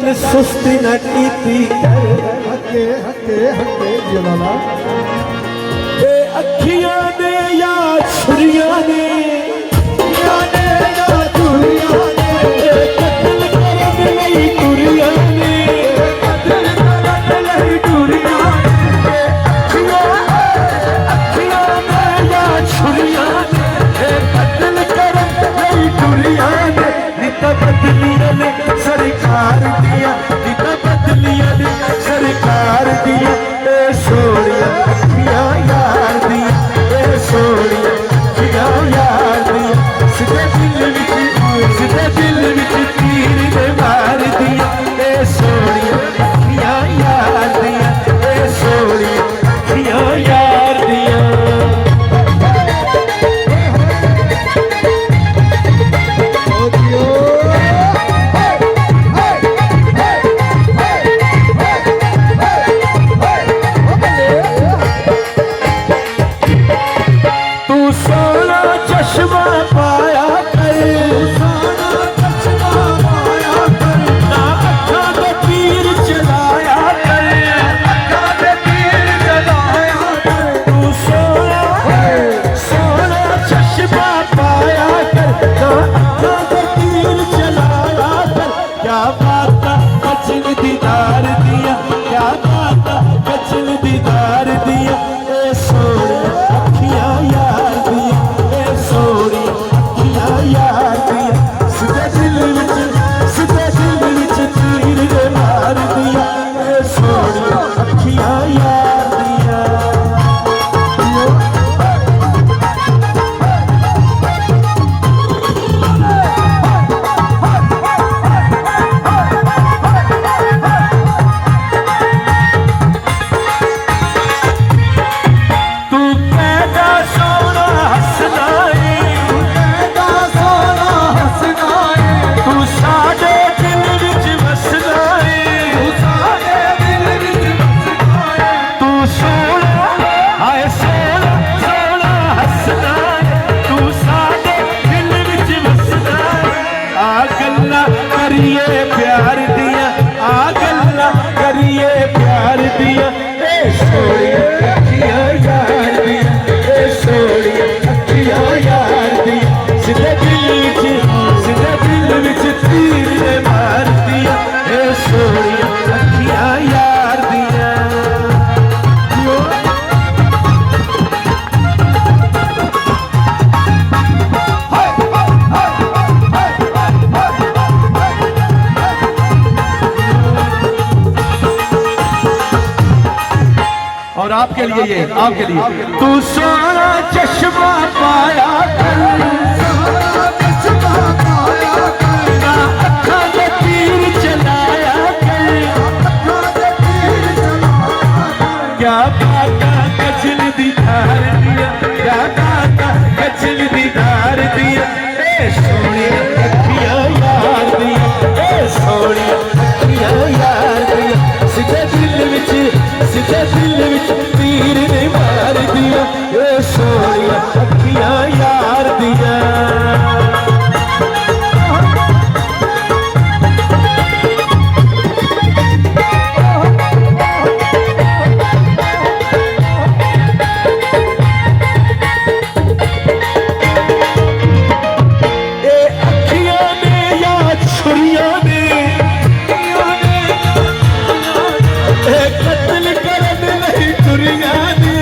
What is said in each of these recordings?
गल सुस्ती न कीती कर हके हके हके जलाला ए अखियां ने या छुरियां ने सरकार दिया बदलिया ने सरकार दिया ए सोनिया अखियां यार दिया ए सोनिया अखियां यार दिया सिद्धे दिल विच तीर ने मार दिया ए सोनिया अखियां यार दिया ए सोनिया अखियां यार दिया प्यार दिया आ गल्ला करिए प्यार दिया ए सोनिया अखियां यार दिया ए सोनिया अखियां यार दिया सिद्धे दिल विच तीर ने मार दिया ए सोनिया अखियां यार दिया और आपके लिए ये आपके लिए तू सोना चश्मा पाया कर अखा दे तीर चलाया कर क्या बाता कचल दीदार दिया क्या बाता कचल दीदार दिया ए सोनिया अखियां यार दिया ए सोनिया अखियां यार दिया सिद्धे दिल विच तीर ने मार दिया ए सोनिया अखियां यार दिया ए अखियां ने या छुरियां ने कत्ल करन नहीं दुनिया ने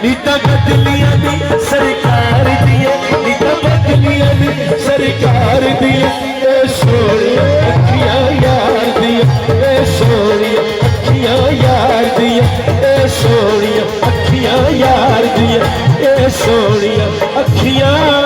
नीता बदलिया दी सरकार दिए नीता बदलिया दी सरकार दिए ए सोनिया अखियां यार दिए ए सोनिया अखियां यार दिए ए सोनिया अखियां यार दिए ए सोनिया अखियां